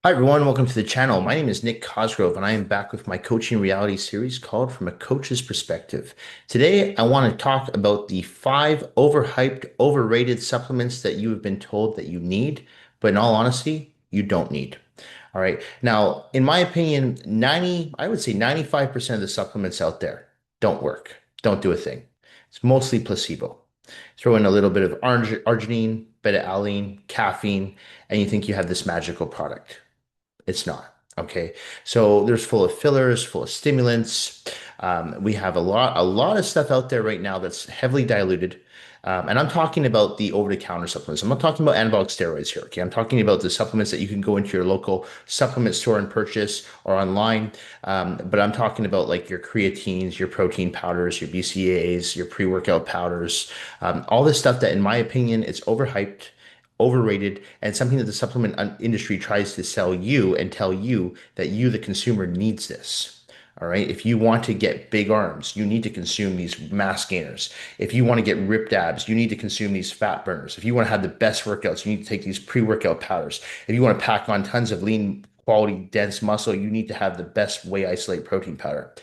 Hi everyone, welcome to the channel. My name is Nick Cosgrove and I am back with my coaching reality series called From a Coach's Perspective. Today I want to talk about the five overhyped, overrated supplements that you have been told that you need, but in all honesty, you don't need. All right. Now, in my opinion, I would say 95% of the supplements out there don't work, don't do a thing. It's mostly placebo. Throw in a little bit of arginine, beta-alanine, caffeine, and you think you have this magical product. It's not. Okay. So there's full of fillers, full of stimulants. We have a lot of stuff out there right now that's heavily diluted. And I'm talking about the over-the-counter supplements. I'm not talking about anabolic steroids here. Okay. I'm talking about the supplements that you can go into your local supplement store and purchase or online. But I'm talking about like your creatines, your protein powders, your BCAAs, your pre-workout powders, all this stuff that, in my opinion, it's overhyped, overrated, and something that the supplement industry tries to sell you and tell you that you, the consumer, needs this. All right. If you want to get big arms, you need to consume these mass gainers. If you want to get ripped abs, you need to consume these fat burners. If you want to have the best workouts, you need to take these pre-workout powders. If you want to pack on tons of lean, quality, dense muscle, you need to have the best whey isolate protein powder.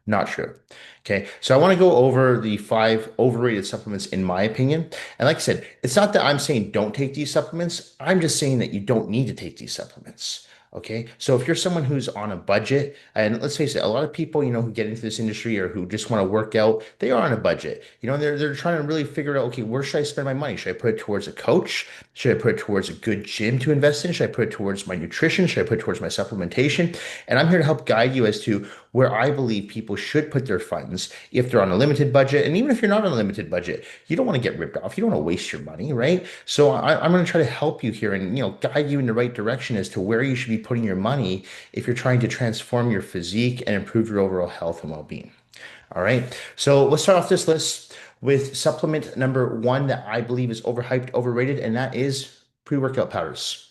Not true. Okay, so I want to go over the five overrated supplements in my opinion. And like I said, it's not that I'm saying don't take these supplements. I'm just saying that you don't need to take these supplements. Okay, so if you're someone who's on a budget, and let's face it, a lot of people, who get into this industry or who just want to work out, they are on a budget. They're trying to really figure out, okay, where should I spend my money? Should I put it towards a coach? Should I put it towards a good gym to invest in? Should I put it towards my nutrition? Should I put it towards my supplementation? And I'm here to help guide you as to where I believe people should put their funds if they're on a limited budget. And even if you're not on a limited budget, you don't want to get ripped off. You don't want to waste your money, right? So I'm going to try to help you here and guide you in the right direction as to where you should be putting your money if you're trying to transform your physique and improve your overall health and well-being. All right. So let's start off this list with supplement number one that I believe is overhyped, overrated, and that is pre-workout powders.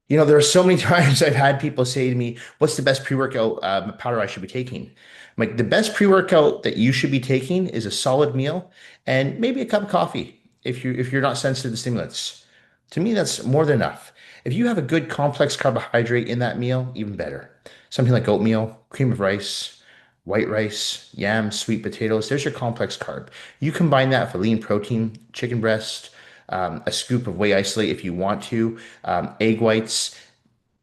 There are so many times I've had people say to me, "What's the best pre-workout powder I should be taking?" I'm like, the best pre-workout that you should be taking is a solid meal and maybe a cup of coffee if you're not sensitive to stimulants. To me, that's more than enough. If you have a good complex carbohydrate in that meal, even better. Something like oatmeal, cream of rice, white rice, yams, sweet potatoes. There's your complex carb. You combine that with a lean protein, chicken breast, a scoop of whey isolate if you want to, egg whites.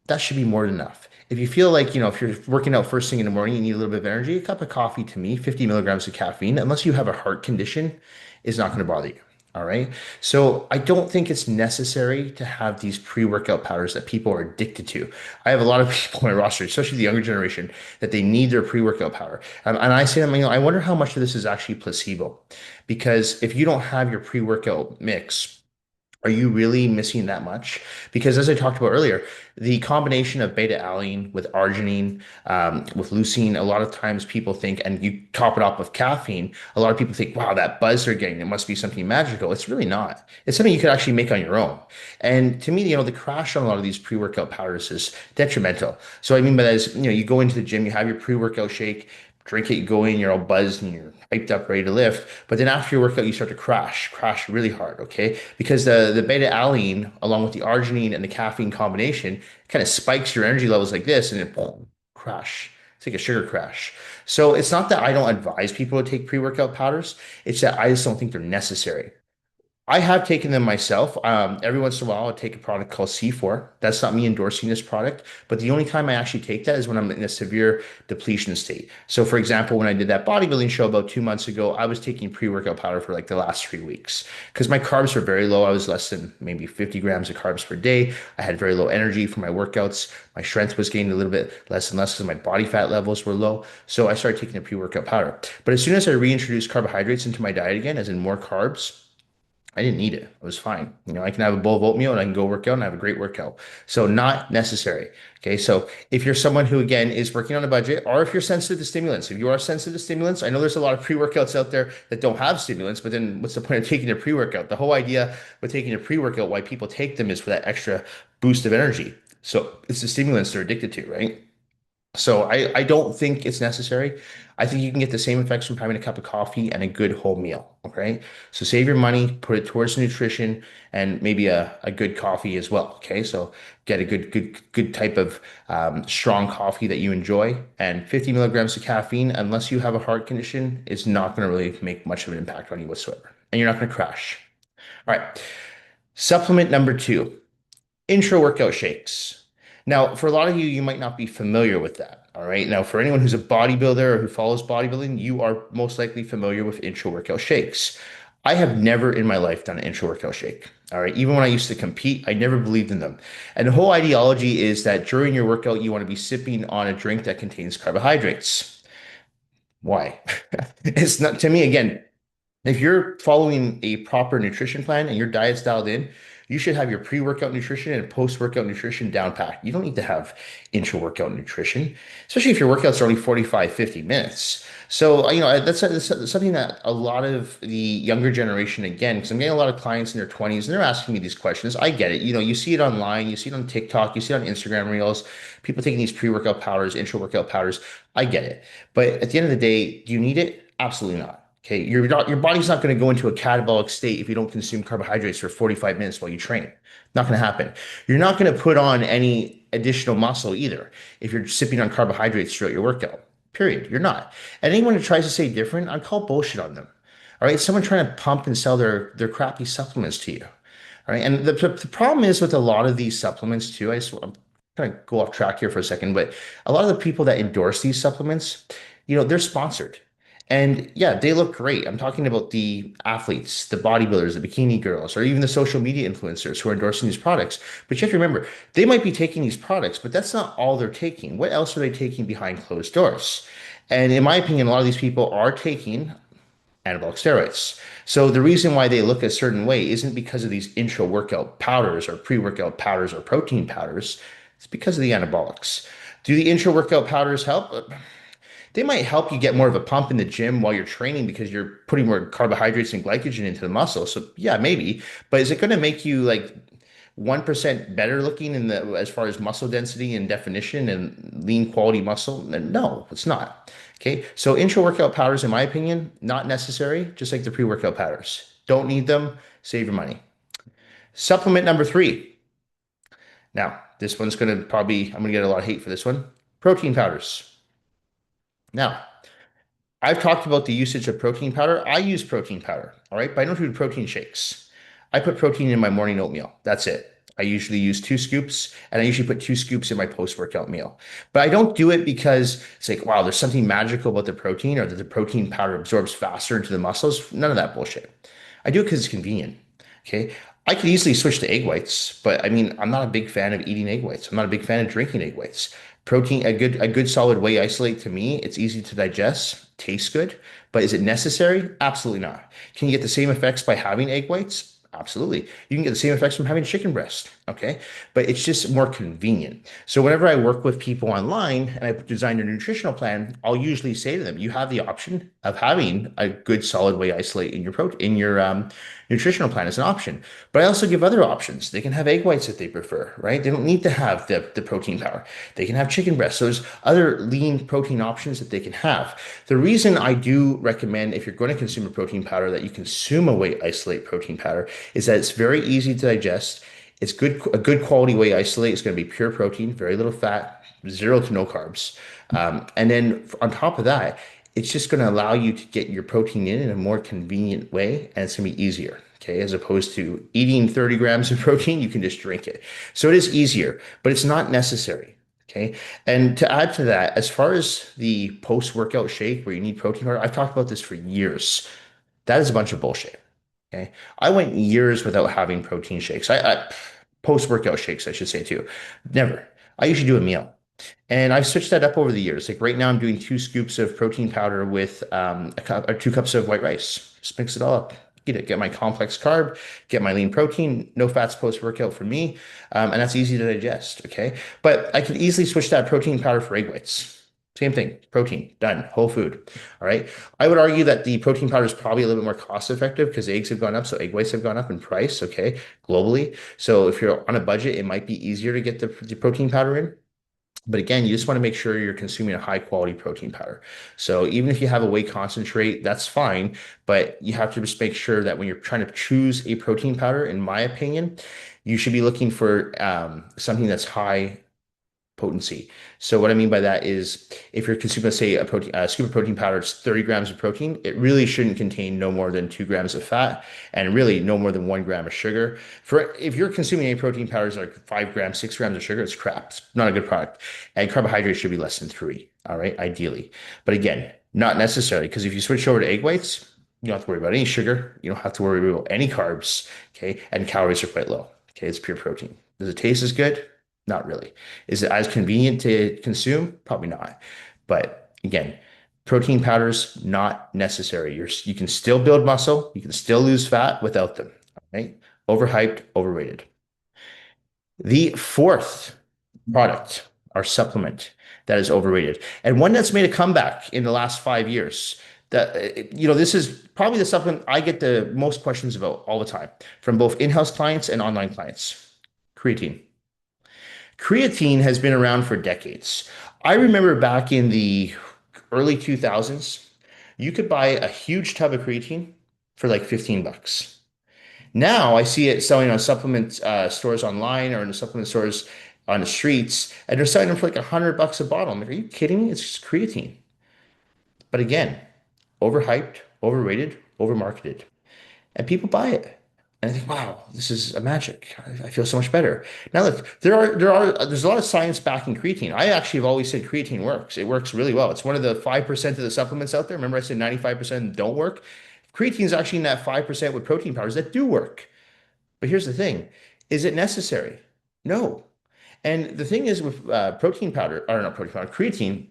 That should be more than enough. If you feel like, if you're working out first thing in the morning, you need a little bit of energy, a cup of coffee to me, 50 milligrams of caffeine, unless you have a heart condition, is not going to bother you. All right. So I don't think it's necessary to have these pre-workout powders that people are addicted to. I have a lot of people on my roster, especially the younger generation, that they need their pre-workout powder. And I say to them, I wonder how much of this is actually placebo. Because if you don't have your pre-workout mix, are you really missing that much? Because as I talked about earlier, the combination of beta-alanine with arginine, with leucine, a lot of times people think, and you top it up with caffeine, a lot of people think, wow, that buzz they're getting, it must be something magical. It's really not. It's something you could actually make on your own. And to me, the crash on a lot of these pre-workout powders is detrimental. So I mean by that is, you go into the gym, you have your pre-workout shake, drink it, you go in, you're all buzzed and you're hyped up, ready to lift. But then after your workout, you start to crash really hard, okay? Because the beta alanine, along with the arginine and the caffeine combination, kind of spikes your energy levels like this and it boom, crash. It's like a sugar crash. So it's not that I don't advise people to take pre-workout powders, it's that I just don't think they're necessary. I have taken them myself. Every once in a while, I'll take a product called C4. That's not me endorsing this product, but the only time I actually take that is when I'm in a severe depletion state. So, for example, when I did that bodybuilding show about 2 months ago, I was taking pre-workout powder for like the last 3 weeks because my carbs were very low. I was less than maybe 50 grams of carbs per day. I had very low energy for my workouts. My strength was gaining a little bit less and less because my body fat levels were low. So I started taking a pre-workout powder. But as soon as I reintroduced carbohydrates into my diet again, as in more carbs, I didn't need it. It was fine. I can have a bowl of oatmeal and I can go work out and have a great workout. So not necessary. Okay. So if you're someone who again is working on a budget, or if you're sensitive to stimulants, if you are sensitive to stimulants, I know there's a lot of pre-workouts out there that don't have stimulants, but then what's the point of taking a pre-workout? The whole idea with taking a pre-workout, why people take them is for that extra boost of energy. So it's the stimulants they're addicted to, right? So I don't think it's necessary. I think you can get the same effects from having a cup of coffee and a good whole meal. Okay. So save your money, put it towards nutrition and maybe a good coffee as well. Okay. So get a good type of strong coffee that you enjoy. And 50 milligrams of caffeine, unless you have a heart condition, is not going to really make much of an impact on you whatsoever. And you're not going to crash. All right. Supplement number two. Intra-workout shakes. Now, for a lot of you, you might not be familiar with that. All right. Now, for anyone who's a bodybuilder or who follows bodybuilding, you are most likely familiar with intra-workout shakes. I have never in my life done an intra-workout shake. All right. Even when I used to compete, I never believed in them. And the whole ideology is that during your workout, you want to be sipping on a drink that contains carbohydrates. Why? It's not, to me, again, if you're following a proper nutrition plan and your diet's dialed in, you should have your pre-workout nutrition and post-workout nutrition down packed. You don't need to have intra-workout nutrition, especially if your workouts are only 45, 50 minutes. So, that's something that a lot of the younger generation, again, because I'm getting a lot of clients in their 20s and they're asking me these questions. I get it. You see it online, you see it on TikTok, you see it on Instagram Reels, people taking these pre-workout powders, intra-workout powders. I get it. But at the end of the day, do you need it? Absolutely not. Okay, your body's not going to go into a catabolic state if you don't consume carbohydrates for 45 minutes while you train. Not going to happen. You're not going to put on any additional muscle either if you're sipping on carbohydrates throughout your workout. Period. You're not. And anyone who tries to say different, I call bullshit on them. All right, someone trying to pump and sell their crappy supplements to you. All right, and the problem is with a lot of these supplements too. I'm kind of go off track here for a second, but a lot of the people that endorse these supplements, they're sponsored. And yeah, they look great. I'm talking about the athletes, the bodybuilders, the bikini girls, or even the social media influencers who are endorsing these products. But you have to remember, they might be taking these products, but that's not all they're taking. What else are they taking behind closed doors? And in my opinion, a lot of these people are taking anabolic steroids. So the reason why they look a certain way isn't because of these intra-workout powders or pre-workout powders or protein powders. It's because of the anabolics. Do the intra-workout powders help? They might help you get more of a pump in the gym while you're training because you're putting more carbohydrates and glycogen into the muscle. So yeah, maybe. But is it going to make you like 1% better looking in the as far as muscle density and definition and lean quality muscle? No, it's not. Okay. So intra-workout powders, in my opinion, not necessary, just like the pre-workout powders. Don't need them. Save your money. Supplement number three. Now, this one's going to I'm going to get a lot of hate for this one. Protein powders. Now, I've talked about the usage of protein powder. I use protein powder, all right, but I don't do protein shakes. I put protein in my morning oatmeal. That's it. I usually use 2 scoops, and I usually put 2 scoops in my post-workout meal. But I don't do it because it's like, wow, there's something magical about the protein or that the protein powder absorbs faster into the muscles. None of that bullshit. I do it because it's convenient. Okay. I could easily switch to egg whites, but I mean, I'm not a big fan of eating egg whites. I'm not a big fan of drinking egg whites. Protein, a good solid whey isolate to me, it's easy to digest, tastes good, but is it necessary? Absolutely not. Can you get the same effects by having egg whites? Absolutely. You can get the same effects from having chicken breast. Okay. But it's just more convenient. So whenever I work with people online and I design a nutritional plan, I'll usually say to them, you have the option of having a good solid whey isolate in your nutritional plan as an option. But I also give other options. They can have egg whites if they prefer, right? They don't need to have the protein powder. They can have chicken breast. So there's other lean protein options that they can have. The reason I do recommend if you're going to consume a protein powder that you consume a whey isolate protein powder is that it's very easy to digest. It's a good quality whey isolate. It's going to be pure protein, very little fat, zero to no carbs. And then on top of that, it's just going to allow you to get your protein in a more convenient way, and it's going to be easier. Okay, as opposed to eating 30 grams of protein, you can just drink it. So it is easier, but it's not necessary. Okay. And to add to that, as far as the post-workout shake where you need protein powder, I've talked about this for years. That is a bunch of bullshit. Okay. I went years without having protein shakes. I post-workout shakes, I should say too. Never. I usually do a meal. And I've switched that up over the years. Like right now, I'm doing 2 scoops of protein powder with a cup or 2 cups of white rice. Just mix it all up. Get my complex carb, get my lean protein, no fats post workout for me, and that's easy to digest. Okay, but I could easily switch that protein powder for egg whites. Same thing, protein, done, whole food. All right. I would argue that the protein powder is probably a little bit more cost effective because eggs have gone up, so egg whites have gone up in price. Okay, globally. So if you're on a budget, it might be easier to get the protein powder in. But again, you just want to make sure you're consuming a high quality protein powder. So even if you have a whey concentrate, that's fine, but you have to just make sure that when you're trying to choose a protein powder, in my opinion, you should be looking for something that's high potency. So what I mean by that is if you're consuming, let's say, a scoop of protein powder, it's 30 grams of protein, it really shouldn't contain no more than 2 grams of fat and really no more than 1 gram of sugar. For if you're consuming any protein powders like 5 grams, 6 grams of sugar, it's crap. It's not a good product. And carbohydrates should be less than three, all right, ideally. But again, not necessarily, because if you switch over to egg whites, you don't have to worry about any sugar. You don't have to worry about any carbs. Okay. And calories are quite low. Okay. It's pure protein. Does it taste as good? Not really. Is it as convenient to consume? Probably not. But again, protein powders not necessary. You can still build muscle, you can still lose fat without them. Right? Overhyped, overrated. The fourth product or supplement that is overrated, and one that's made a comeback in the last 5 years. This is probably the supplement I get the most questions about all the time from both in-house clients and online clients. Creatine. Creatine has been around for decades. I remember back in the early 2000s, you could buy a huge tub of creatine for like 15 bucks. Now I see it selling on supplement stores online or in the supplement stores on the streets, and they're selling them for like 100 bucks a bottle. I'm like, are you kidding me? It's just creatine. But again, overhyped, overrated, overmarketed, and people buy it. And I think, wow, this is a magic. I feel so much better. Now, look, there's a lot of science backing creatine. I actually have always said creatine works. It works really well. It's one of the 5% of the supplements out there. Remember, I said 95% don't work. Creatine is actually in that 5% with protein powders that do work. But here's the thing: is it necessary? No. And the thing is with protein powder, or not protein powder, creatine.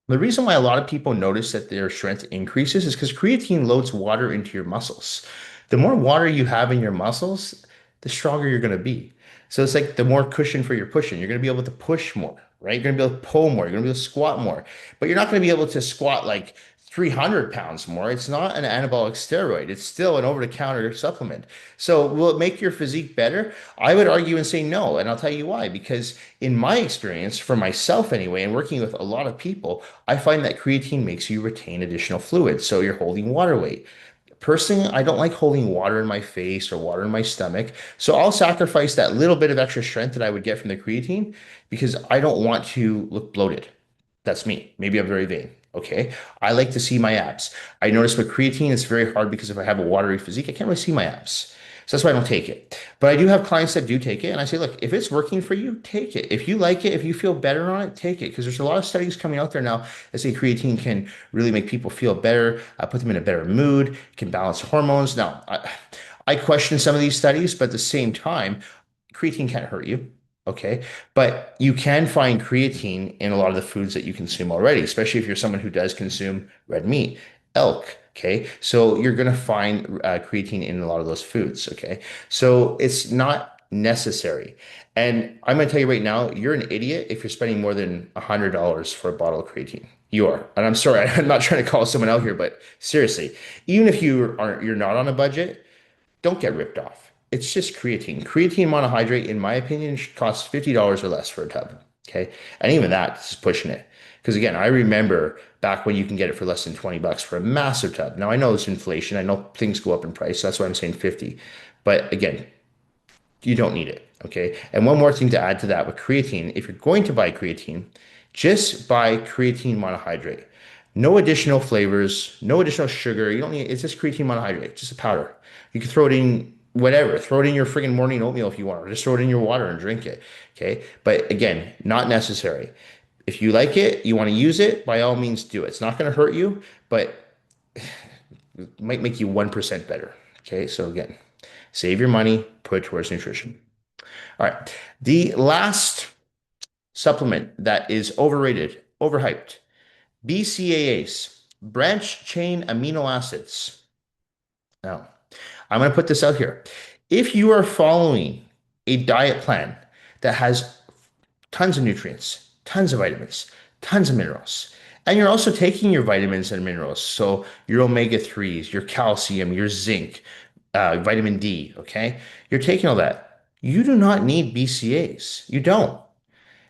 The reason why a lot of people notice that their strength increases is because creatine loads water into your muscles. The more water you have in your muscles, the stronger you're going to be. So it's like the more cushion for your pushing. You're going to be able to push more, right? You're going to be able to pull more. You're going to be able to squat more. But you're not going to be able to squat like 300 pounds more. It's not an anabolic steroid. It's still an over-the-counter supplement. So will it make your physique better? I would argue and say no. And I'll tell you why. Because in my experience, for myself anyway, and working with a lot of people, I find that creatine makes you retain additional fluid. So you're holding water weight. Personally, I don't like holding water in my face or water in my stomach. So I'll sacrifice that little bit of extra strength that I would get from the creatine because I don't want to look bloated. That's me. Maybe I'm very vain. Okay. I like to see my abs. I notice with creatine, it's very hard because if I have a watery physique, I can't really see my abs. So that's why I don't take it. But I do have clients that do take it. And I say, look, if it's working for you, take it. If you like it, if you feel better on it, take it. Because there's a lot of studies coming out there now that say creatine can really make people feel better, put them in a better mood, can balance hormones. Now, I question some of these studies, but at the same time, creatine can't hurt you. Okay. But you can find creatine in a lot of the foods that you consume already, especially if you're someone who does consume red meat, elk. Okay. So you're going to find creatine in a lot of those foods. Okay. So it's not necessary. And I'm going to tell you right now, you're an idiot if you're spending more than $100 for a bottle of creatine. You are. And I'm sorry, I'm not trying to call someone out here, but seriously, even if you're not on a budget, don't get ripped off. It's just creatine. Creatine monohydrate, in my opinion, should cost $50 or less for a tub. Okay. And even that's pushing it. Because again, I remember back when you can get it for less than 20 bucks for a massive tub. Now I know it's inflation. I know things go up in price. So that's why I'm saying 50. But again, you don't need it. Okay. And one more thing to add to that with creatine, if you're going to buy creatine, just buy creatine monohydrate. No additional flavors, no additional sugar. You don't need it's just creatine monohydrate, just a powder. You can throw it in whatever, throw it in your friggin' morning oatmeal if you want, or just throw it in your water and drink it. Okay. But again, not necessary. If you like it, you want to use it, by all means do it. It's not going to hurt you, but it might make you 1% better. Okay. So again, save your money, put it towards nutrition. All right. The last supplement that is overrated, overhyped, BCAAs, branch chain amino acids. Now, I'm going to put this out here. If you are following a diet plan that has tons of nutrients, tons of vitamins, tons of minerals, and you're also taking your vitamins and minerals, so your omega-3s, your calcium, your zinc, vitamin D, okay? You're taking all that. You do not need BCAAs. You don't.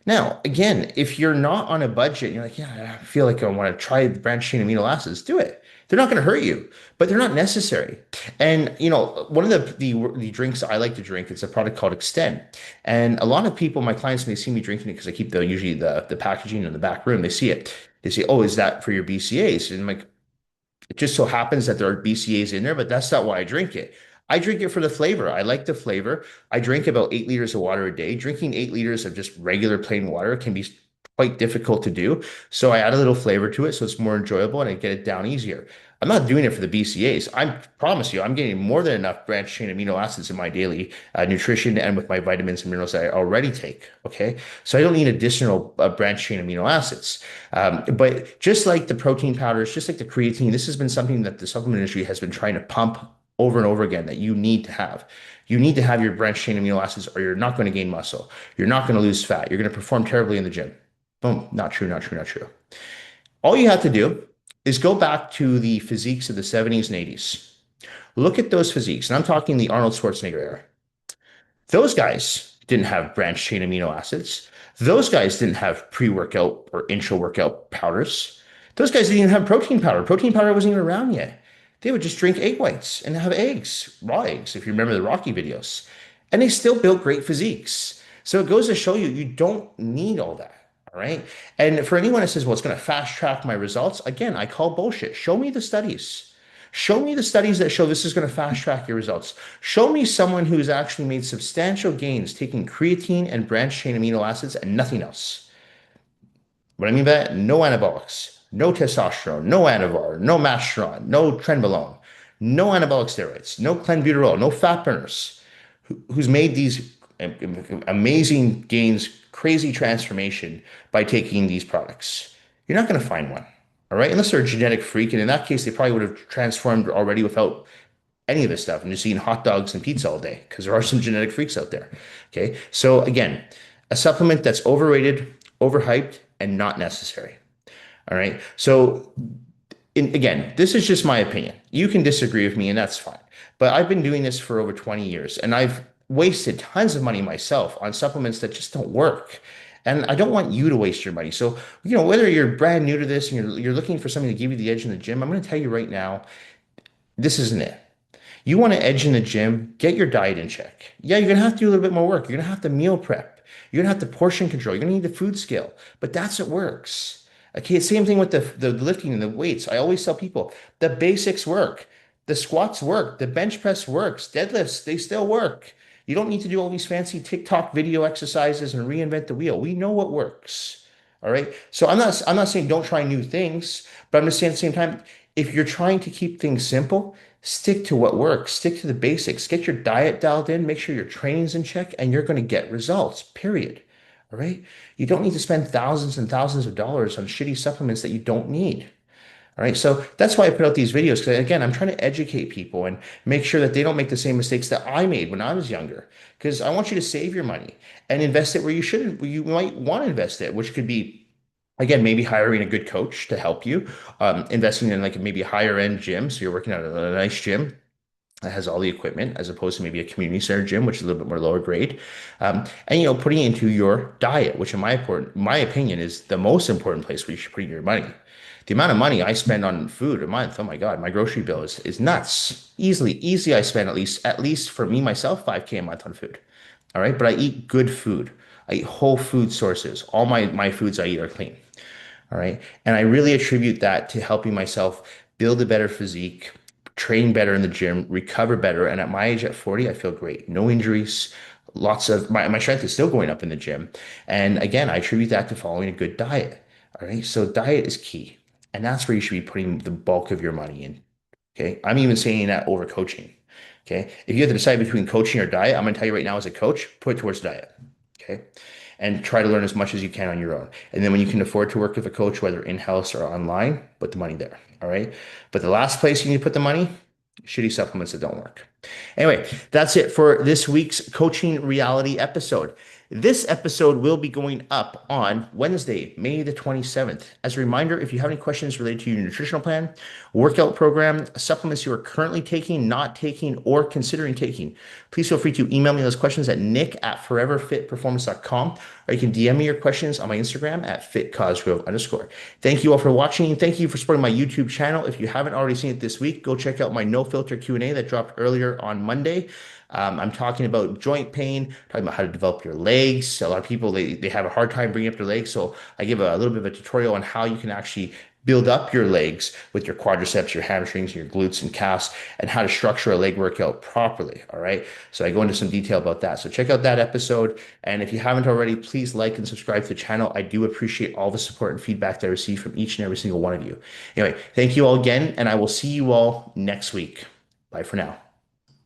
Now, again, if you're not on a budget, you're like, yeah, I feel like I want to try the branched chain amino acids, do it. They're not going to hurt you, but they're not necessary. And one of the drinks I like to drink, it's a product called Extend. And a lot of people, my clients, when they see me drinking it, because I keep the usually the packaging in the back room, they see it. They say, "Oh, is that for your BCAAs?" And I'm like, it just so happens that there are BCAAs in there, but that's not why I drink it. I drink it for the flavor. I like the flavor. I drink about 8 liters of water a day. Drinking 8 liters of just regular plain water can be quite difficult to do. So I add a little flavor to it so it's more enjoyable and I get it down easier. I'm not doing it for the BCAAs. I promise you, I'm getting more than enough branched chain amino acids in my daily nutrition and with my vitamins and minerals that I already take. Okay. So I don't need additional branched chain amino acids. But just like the protein powders, just like the creatine, this has been something that the supplement industry has been trying to pump over and over again that you need to have. You need to have your branched chain amino acids or you're not going to gain muscle. You're not going to lose fat. You're going to perform terribly in the gym. Boom. Not true, not true, not true. All you have to do is go back to the physiques of the 70s and 80s. Look at those physiques. And I'm talking the Arnold Schwarzenegger era. Those guys didn't have branched chain amino acids. Those guys didn't have pre-workout or intra-workout powders. Those guys didn't even have protein powder. Protein powder wasn't even around yet. They would just drink egg whites and have eggs, raw eggs, if you remember the Rocky videos. And they still built great physiques. So it goes to show you, you don't need all that. All right. And for anyone that says, well, it's going to fast track my results, again, I call bullshit. Show me the studies. Show me the studies that show this is going to fast track your results. Show me someone who's actually made substantial gains taking creatine and branched chain amino acids and nothing else. What I mean by that, no anabolics, no testosterone, no anavar, no masteron, no trenbolone, no anabolic steroids, no clenbuterol, no fat burners, who's made these amazing gains, crazy transformation by taking these products. You're not going to find one. All right. Unless they're a genetic freak. And in that case, they probably would have transformed already without any of this stuff and just eating hot dogs and pizza all day because there are some genetic freaks out there. Okay. So again, a supplement that's overrated, overhyped, and not necessary. All right. So again, this is just my opinion. You can disagree with me, and that's fine. But I've been doing this for over 20 years, and I've wasted tons of money myself on supplements that just don't work. And I don't want you to waste your money. So, whether you're brand new to this and you're looking for something to give you the edge in the gym, I'm going to tell you right now, this isn't it. You want to edge in the gym, get your diet in check. Yeah, you're going to have to do a little bit more work. You're going to have to meal prep. You're going to have to portion control. You're going to need the food scale, but that's what works. Okay, same thing with the lifting and the weights. I always tell people the basics work. The squats work. The bench press works. Deadlifts, they still work. You don't need to do all these fancy TikTok video exercises and reinvent the wheel. We know what works. All right. So I'm not saying don't try new things, but I'm just saying at the same time, if you're trying to keep things simple, stick to what works, stick to the basics, get your diet dialed in, make sure your training's in check, and you're going to get results, period. All right. You don't need to spend thousands and thousands of dollars on shitty supplements that you don't need. All right. So that's why I put out these videos. Because again, I'm trying to educate people and make sure that they don't make the same mistakes that I made when I was younger. Because I want you to save your money and invest it where you should, where you might want to invest it, which could be, again, maybe hiring a good coach to help you, investing in like maybe a higher end gym. So you're working at a nice gym that has all the equipment as opposed to maybe a community center gym, which is a little bit more lower grade. And putting it into your diet, which in my opinion is the most important place where you should put your money. The amount of money I spend on food a month, oh my God, my grocery bill is nuts. Easily I spend at least for me myself, 5K a month on food. All right. But I eat good food. I eat whole food sources. All my foods I eat are clean. All right. And I really attribute that to helping myself build a better physique, train better in the gym, recover better. And at my age, at 40, I feel great. No injuries. Lots of my strength is still going up in the gym. And again, I attribute that to following a good diet. All right. So diet is key. And that's where you should be putting the bulk of your money in. Okay. I'm even saying that over coaching. Okay. If you have to decide between coaching or diet, I'm going to tell you right now as a coach, put it towards diet. Okay. And try to learn as much as you can on your own. And then when you can afford to work with a coach, whether in-house or online, put the money there. All right. But the last place you need to put the money, shitty supplements that don't work. Anyway, that's it for this week's Coaching Reality episode. This episode will be going up on Wednesday, May the 27th. As a reminder, if you have any questions related to your nutritional plan, workout program, supplements you are currently taking, not taking, or considering taking, please feel free to email me those questions at nick@foreverfitperformance.com, or you can DM me your questions on my Instagram at fitcosgrove_. Thank you all for watching. Thank you for supporting my YouTube channel. If you haven't already seen it this week, go check out my no filter Q&A that dropped earlier on Monday. I'm talking about joint pain, talking about how to develop your legs. A lot of people they have a hard time bringing up their legs, so I give a little bit of a tutorial on how you can actually build up your legs with your quadriceps, your hamstrings, your glutes and calves, and how to structure a leg workout properly. All right. So I go into some detail about that. So check out that episode. And if you haven't already, please like and subscribe to the channel. I do appreciate all the support and feedback that I receive from each and every single one of you. Anyway, thank you all again, and I will see you all next week. Bye for now.